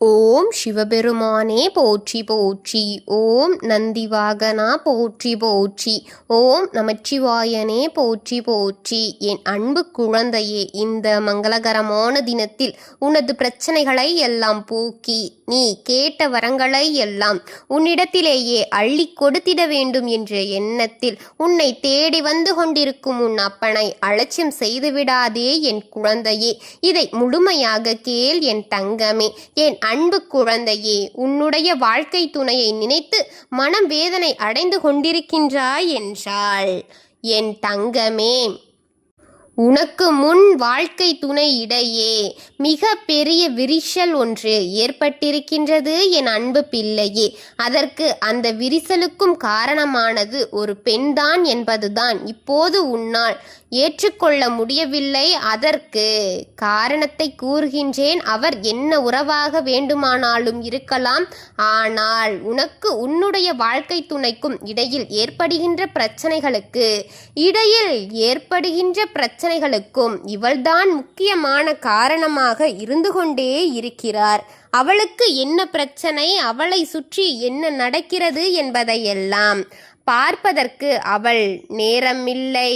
ஓம் சிவபெருமானே போற்றி போற்றி. ஓம் நந்திவாகனா போற்றி போற்றி. ஓம் நமச்சிவாயனே போற்றி போற்றி. என் அன்பு குழந்தையே, இந்த மங்களகரமான தினத்தில் உனது பிரச்சனைகளை எல்லாம் போக்கி நீ கேட்ட வரங்களை எல்லாம் உன்னிடத்திலேயே அள்ளி கொடுத்திட வேண்டும் என்ற எண்ணத்தில் உன்னை தேடி வந்து கொண்டிருக்கும் உன் அப்பனை அலட்சியம் செய்துவிடாதே என் குழந்தையே. இதை முழுமையாக கேள் என் தங்கமே. என் அன்பு குழந்தையே, உன்னுடைய வாழ்க்கை துணையை நினைத்து மனம் வேதனை அடைந்து கொண்டிருக்கின்றாய் என்றால் என் தங்கமே, உனக்கு முன் வாழ்க்கை துணை இடையே மிக பெரிய விரிசல் ஒன்று ஏற்பட்டிருக்கின்றது என் அன்பு பிள்ளையே. அதற்கு அந்த விரிசலுக்கும் காரணமானது ஒரு பெண்தான் என்பதுதான் இப்போது உன்னால் ஏற்றுக்கொள்ள முடியவில்லை. அதற்கு காரணத்தை கூறுகின்றேன். அவர் என்ன உறவாக வேண்டுமானாலும் இருக்கலாம். ஆனால் உனக்கு உன்னுடைய வாழ்க்கை துணைக்கும் இடையில் ஏற்படுகின்ற பிரச்சனைகளுக்கும் இவள்தான் முக்கியமான காரணமாக இருந்து கொண்டே இருக்கிறார். அவளுக்கு என்ன பிரச்சனை, அவளை சுற்றி என்ன நடக்கிறது என்பதையெல்லாம் பார்ப்பதற்கு அவள் நேரமில்லை.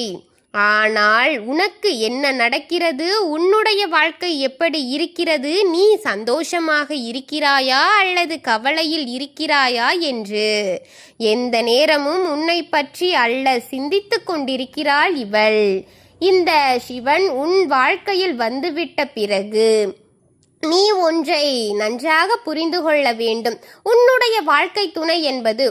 ஆனால் உனக்கு என்ன நடக்கிறது, உன்னுடைய வாழ்க்கை எப்படி இருக்கிறது, நீ சந்தோஷமாக இருக்கிறாயா அல்லது கவலையில் இருக்கிறாயா என்று எந்த நேரமும் உன்னை பற்றி அல்ல சிந்தித்து கொண்டிருக்கிறாள் இவள். இந்த சிவன் உன் வாழ்க்கையில் வந்துவிட்ட பிறகு நீ ஒன்றை நன்றாக புரிந்து கொள்ள வேண்டும். உன்னுடைய வாழ்க்கை துணை என்பது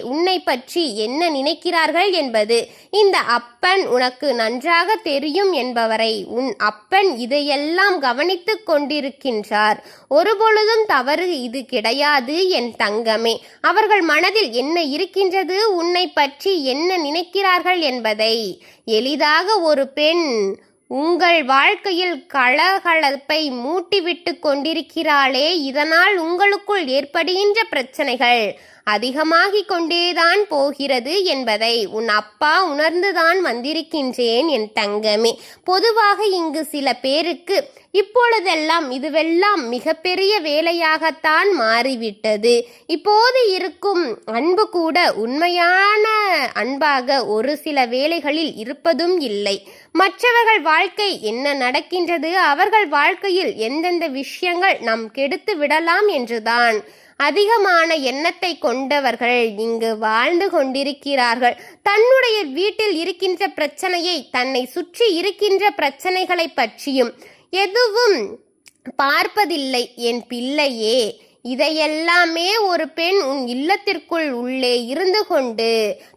உன்னை பற்றி என்ன நினைக்கிறார்கள் என்பது இந்த அப்பன் உனக்கு நன்றாக தெரியும் என்பவரை உன் அப்பன் இதையெல்லாம் கவனித்து கொண்டிருக்கின்றார். ஒருபொழுதும் தவறு இது கிடையாது என் தங்கமே. அவர்கள் மனதில் என்ன இருக்கின்றது, உன்னை பற்றி என்ன நினைக்கிறார்கள் என்பதை எளிதாக ஒரு பெண் உங்கள் வாழ்க்கையில் கலகலப்பை மூட்டிவிட்டு கொண்டிருக்கிறாளே, இதனால் உங்களுக்குள் ஏற்படுகின்ற பிரச்சனைகள் அதிகமாகிக் கொண்டேதான் போகிறது என்பதை உன் அப்பா உணர்ந்துதான் வந்திருக்கின்றேன் என் தங்கமே. பொதுவாக இங்கு சில பேருக்கு இப்பொழுதெல்லாம் இதுவெல்லாம் மிகப்பெரிய வேலையாகத்தான் மாறிவிட்டது. இப்போது இருக்கும் அன்பு கூட உண்மையான அன்பாக ஒரு சில வேளைகளில் இருப்பதும் இல்லை. மற்றவர்கள் வாழ்க்கை என்ன நடக்கின்றது, அவர்கள் வாழ்க்கையில் எந்தெந்த விஷயங்கள் நாம் கெடுத்து விடலாம் என்றுதான் அதிகமான எண்ணத்தை கொண்டவர்கள் இங்கு வாழ்ந்து கொண்டிருக்கிறார்கள். தன்னுடைய வீட்டில் இருக்கின்ற பிரச்சனையை, தன்னை சுற்றி இருக்கின்ற பிரச்சனைகளை பற்றியும் எதுவும் பார்ப்பதில்லை என் பிள்ளையே. இதையெல்லாமே ஒரு பெண் உன் இல்லத்திற்குள் உள்ளே இருந்து கொண்டு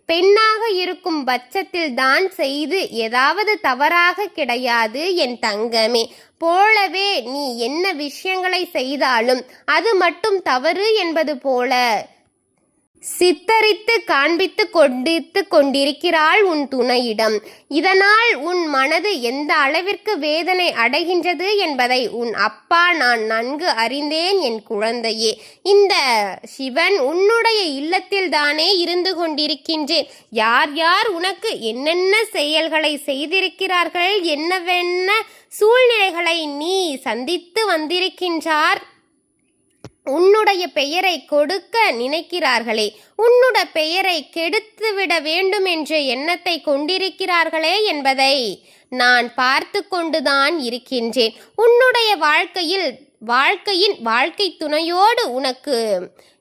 பெண்ணாக இருக்கும் பட்சத்தில் தான் செய்து ஏதாவது தவறாக கிடையாது என் தங்கமே. போலவே நீ என்ன விஷயங்களை செய்தாலும் அது மட்டும் தவறு என்பது போல சித்தரித்து காண்பித்து கொண்டிருக்கிறாள் உன் துணையிடம். இதனால் உன் மனது எந்த அளவிற்கு வேதனை அடைகின்றது என்பதை உன் அப்பா நான் நன்கு அறிந்தேன் என் குழந்தையே. இந்த சிவன் உன்னுடைய இல்லத்தில் தானே இருந்து கொண்டிருக்கின்றேன். யார் யார் உனக்கு என்னென்ன செயல்களை செய்திருக்கிறார்கள், என்னவென்ன சூழ்நிலைகளை நீ சந்தித்து வந்திருக்கின்றார், உன்னுடைய பெயரை கொடுக்க நினைக்கிறார்களே, உன்னுடைய பெயரை கெடுத்துவிட வேண்டும் என்ற எண்ணத்தை கொண்டிருக்கிறார்களே என்பதை நான் பார்த்து கொண்டுதான் இருக்கின்றேன். உன்னுடைய வாழ்க்கை துணையோடு உனக்கு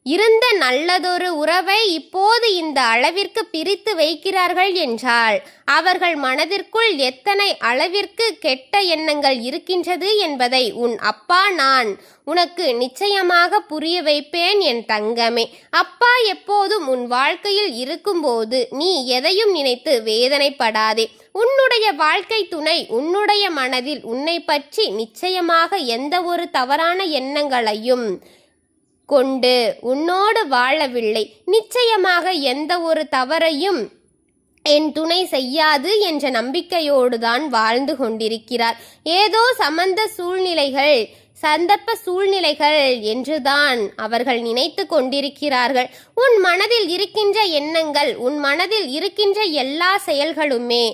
இருந்த நல்லதொரு உறவை இப்போது இந்த அளவிற்கு பிரித்து வைக்கிறார்கள் என்றால் அவர்கள் மனதிற்குள் எத்தனை அளவிற்கு கெட்ட எண்ணங்கள் இருக்கின்றது என்பதை உன் அப்பா நான் உனக்கு நிச்சயமாக புரிய வைப்பேன் என் தங்கமே. அப்பா எப்போதும் உன் வாழ்க்கையில் இருக்கும்போது நீ எதையும் நினைத்து வேதனைப்படாதே. உன்னுடைய வாழ்க்கை துணை உன்னுடைய மனதில் உன்னை பற்றி நிச்சயமாக எந்த ஒரு தவறான எண்ணங்களையும் கொண்டு உன்னோடு வாழவில்லை. நிச்சயமாக எந்த ஒரு தவறையும் என் துணை செய்யாது என்ற நம்பிக்கையோடு தான் வாழ்ந்து கொண்டிருக்கிறார். ஏதோ சந்தர்ப்ப சூழ்நிலைகள் என்றுதான் அவர்கள் நினைத்து கொண்டிருக்கிறார்கள். உன் மனதில் இருக்கின்ற எண்ணங்கள், உன் மனதில் இருக்கின்ற எல்லா செயல்களுமே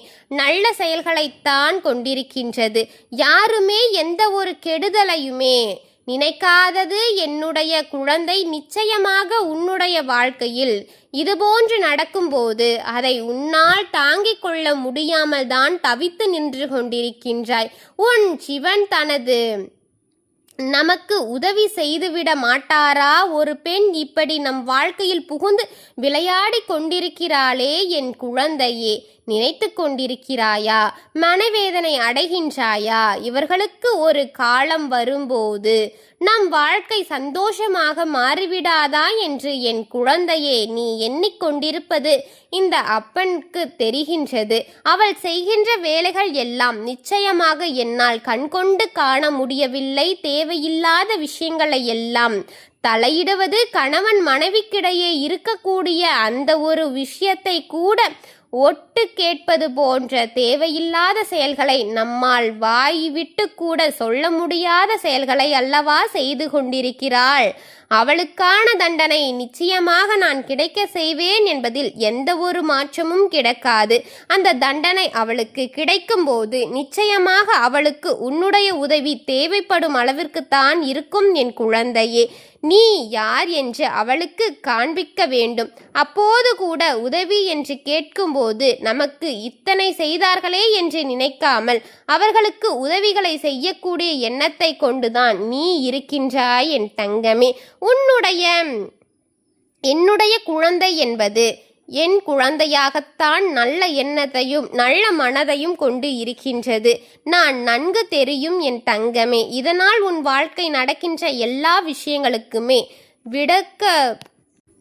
நல்ல செயல்களைத்தான் கொண்டிருக்கின்றது. யாருமே எந்த ஒரு கெடுதலையுமே நினைக்காதது என்னுடைய குழந்தை நிச்சயமாக உன்னுடைய வாழ்க்கையில் இதுபோன்று நடக்கும்போது அதை உன்னால் தாங்கிக் கொள்ள முடியாமல் தான் தவித்து நின்று கொண்டிருக்கின்றாய். உன் சிவன் தனது நமக்கு உதவி செய்துவிட மாட்டாரா? ஒரு பெண் இப்படி நம் வாழ்க்கையில் புகுந்து விளையாடி கொண்டிருக்கிறாளே என் குழந்தையே, நினைத்து கொண்டிருக்கிறாயா? மனவேதனை அடைகின்றாயா? இவர்களுக்கு ஒரு காலம் வரும்போது நம் வாழ்க்கை சந்தோஷமாக மாறிவிடாதா என்று என் குழந்தையே நீ எண்ணிக்கொண்டிருப்பது இந்த அப்பனுக்கு தெரிகின்றது. அவள் செய்கின்ற வேலைகள் எல்லாம் நிச்சயமாக என்னால் கண்கொண்டு காண முடியவில்லை. தேவையில்லாத விஷயங்களை எல்லாம் தலையிடுவது, கணவன் மனைவிக்கிடையே இருக்கக்கூடிய அந்த ஒரு விஷயத்தை கூட ஒட்டு கேட்பது போன்ற தேவையில்லாத செயல்களை, நம்மால் வாய் விட்டு கூட சொல்ல முடியாத செயல்களை அல்லவா செய்து கொண்டிருக்கிறாள். அவளுக்கான தண்டனை நிச்சயமாக நான் கிடைக்க செய்வேன் என்பதில் எந்த ஒரு மாற்றமும் கிடைக்காது. அந்த தண்டனை அவளுக்கு கிடைக்கும் போது நிச்சயமாக அவளுக்கு உன்னுடைய உதவி தேவைப்படும் அளவிற்குத்தான் இருக்கும் என் குழந்தையே. நீ யார் என்று அவளுக்கு காண்பிக்க வேண்டும். அப்போது கூட உதவி என்று கேட்கும்போது நமக்கு இத்தனை செய்தார்களே என்று நினைக்காமல் அவர்களுக்கு உதவிகளை செய்யக்கூடிய எண்ணத்தை கொண்டுதான் நீ இருக்கின்றாய் என் தங்கமே. என்னுடைய குழந்தை என்பது என் குழந்தையாகத்தான் நல்ல எண்ணத்தையும் நல்ல மனதையும் கொண்டு இருக்கின்றது. நான் நன்கு தெரியும் என் தங்கமே. இதனால் உன் வாழ்க்கை நடக்கின்ற எல்லா விஷயங்களுக்குமே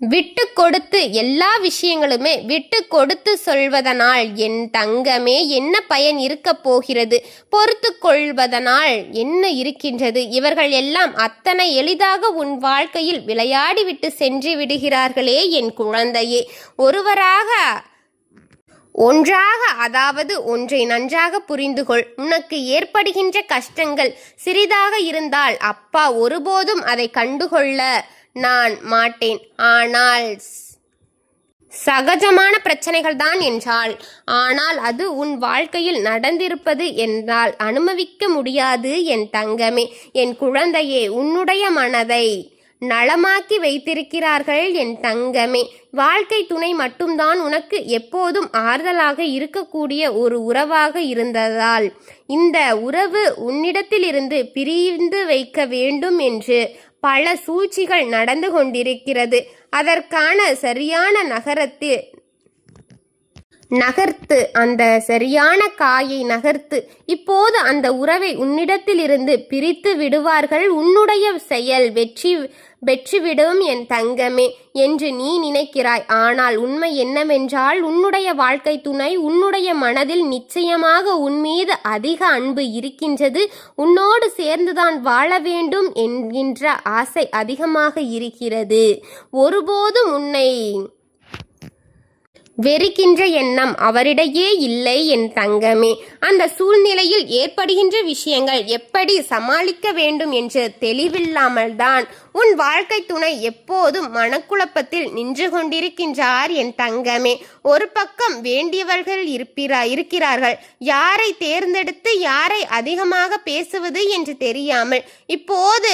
விட்டு கொடுத்து எல்லா விஷயங்களுமே விட்டு கொடுத்து சொல்வதனால் என் தங்கமே என்ன பயன் இருக்க போகிறது? பொறுத்து கொள்வதனால் என்ன இருக்கின்றது? இவர்கள் எல்லாம் அத்தனை எளிதாக உன் வாழ்க்கையில் விளையாடி விட்டு சென்று விடுகிறார்களே என் குழந்தையே. ஒன்றாக, அதாவது ஒன்றை நன்றாக புரிந்துகொள். உனக்கு ஏற்படுகின்ற கஷ்டங்கள் சிறிதாக இருந்தால் அப்பா ஒருபோதும் அதை கண்டுகொள்ள நான் மாட்டேன். ஆனால் சகஜமான பிரச்சனைகள் தான் என்றால், ஆனால் அது உன் வாழ்க்கையில் நடந்திருப்பது என்றால் அனுமதிக்க முடியாது என் தங்கமே. என் குழந்தையே, உன்னுடைய மனதை நலமாக்கி வைத்திருக்கிறார்கள் என் தங்கமே. வாழ்க்கை துணை மட்டும்தான் உனக்கு எப்போதும் ஆறுதலாக இருக்கக்கூடிய ஒரு உறவாக இருந்ததால் இந்த உறவு உன்னிடத்திலிருந்து பிரிந்து வைக்க வேண்டும் என்று பல சூழ்ச்சிகள் நடந்து கொண்டிருக்கிறது. அதற்கான சரியான நகர்த்து, அந்த சரியான காயை நகர்த்து. இப்போது அந்த உறவை உன்னிடத்திலிருந்து பிரித்து விடுவார்கள். உன்னுடைய செயல் வெற்றிவிடும் என் தங்கமே என்று நீ நினைக்கிறாய். ஆனால் உண்மை என்னவென்றால், உன்னுடைய வாழ்க்கை துணை உன்னுடைய மனதில் நிச்சயமாக உன்மீது அதிக அன்பு இருக்கின்றது. உன்னோடு சேர்ந்துதான் வாழ வேண்டும் என்கின்ற ஆசை அதிகமாக இருக்கிறது. ஒருபோதும் உன்னை வெறுக்கின்ற எண்ணம் அவரிடையே இல்லை என் தங்கமே. அந்த சூழ்நிலையில் ஏற்படுகின்ற விஷயங்கள் எப்படி சமாளிக்க வேண்டும் என்று தெளிவில்லாமல் தான் உன் வாழ்க்கை துணை எப்போதும் மனக்குழப்பத்தில் நின்று கொண்டிருக்கின்றார் என் தங்கமே. ஒரு பக்கம் வேண்டியவர்கள் இருக்கிறார்கள். யாரை தேர்ந்தெடுத்து யாரை அதிகமாக பேசுவது என்று தெரியாமல் இப்போது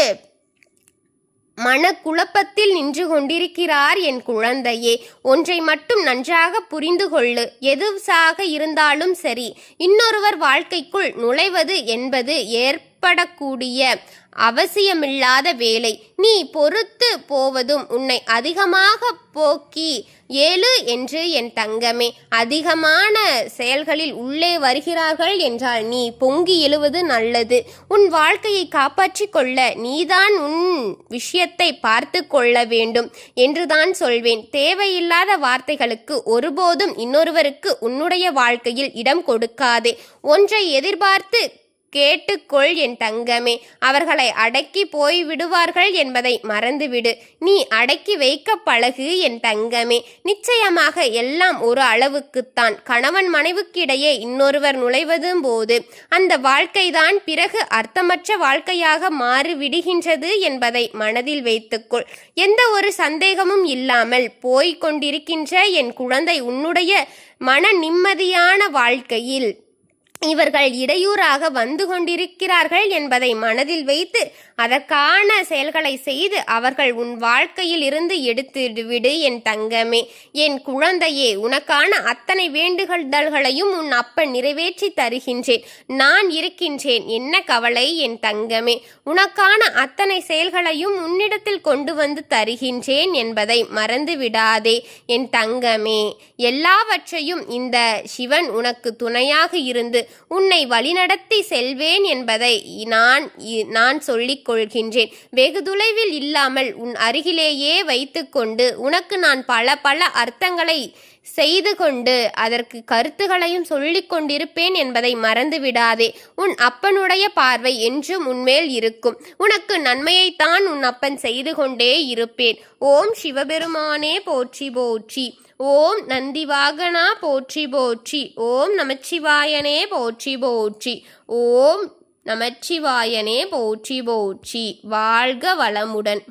மனக்குழப்பத்தில் நின்று கொண்டிருக்கிறார் என் குழந்தையே. ஒன்றை மட்டும் நன்றாக புரிந்து கொள்ளு. எதுவாக இருந்தாலும் சரி, இன்னொருவர் வாழ்க்கைக்குள் நுழைவது என்பது ஏற்படக்கூடிய அவசியமில்லாத வேலை. நீ பொறுத்து போவதும் உன்னை அதிகமாக போக்கி ஏழு என்று என் தங்கமே. அதிகமான செயல்களில் உள்ளே வருகிறார்கள் என்றால் நீ பொங்கி எழுவது நல்லது. உன் வாழ்க்கையை காப்பாற்றி கொள்ள நீதான் உன் விஷயத்தை பார்த்து கொள்ள வேண்டும் என்றுதான் சொல்வேன். தேவையில்லாத வார்த்தைகளுக்கு ஒருபோதும் இன்னொருவருக்கு உன்னுடைய வாழ்க்கையில் இடம் கொடுக்காதே. ஒன்றை எதிர்பார்த்து கேட்டுக்கொள் என் தங்கமே. அவர்களை அடக்கி போய் விடுவார்கள் என்பதை மறந்துவிடு. நீ அடக்கி வைக்க பழகு என் தங்கமே. நிச்சயமாக எல்லாம் ஒரு அளவுக்குத்தான். கணவன் மனைவிக்கிடையே இன்னொருவர் நுழைவதும் போது அந்த வாழ்க்கைதான் பிறகு அர்த்தமற்ற வாழ்க்கையாக மாறிவிடுகின்றது என்பதை மனதில் வைத்துக்கொள். எந்த ஒரு சந்தேகமும் இல்லாமல் போய்கொண்டிருக்கின்ற என் குழந்தை உன்னுடைய மன நிம்மதியான வாழ்க்கையில் இவர்கள் இடையூறாக வந்து கொண்டிருக்கிறார்கள் என்பதை மனதில் வைத்து அதற்கான செயல்களை செய்து அவர்கள் உன் வாழ்க்கையில் இருந்து எடுத்துவிடு என் தங்கமே. என் குழந்தையே, உனக்கான அத்தனை வேண்டுதல்களையும் உன் அப்பன் நிறைவேற்றி தருகின்றேன். நான் இருக்கின்றேன், என்ன கவலை என் தங்கமே. உனக்கான அத்தனை செயல்களையும் உன்னிடத்தில் கொண்டு வந்து தருகின்றேன் என்பதை மறந்து விடாதே என் தங்கமே. எல்லாவற்றையும் இந்த சிவன் உனக்கு துணையாக இருந்து உன்னை வழிநடத்தி செல்வேன் என்பதை நான் சொல்லிக் கொள்கின்றேன். வெகு தொலைவில் இல்லாமல் உன் அருகிலேயே வைத்துக்கொண்டு உனக்கு நான் பல அர்த்தங்களை செய்து கொண்டு அதற்கு கருத்துகளையும் சொல்லிக் கொண்டிருப்பேன் என்பதை மறந்து விடாதே. உன் அப்பனுடைய பார்வை என்றும் உன்மேல் இருக்கும். உனக்கு நன்மையைத்தான் உன் அப்பன் செய்து கொண்டே இருப்பேன். ஓம் சிவபெருமானே போற்றி போற்றி. ஓம் நந்திவாகனா போற்றி போற்றி. ஓம் நமச்சிவாயனே போற்றி போற்றி. ஓம் நமச்சிவாயனே போற்றி போற்றி. வாழ்க வளமுடன்.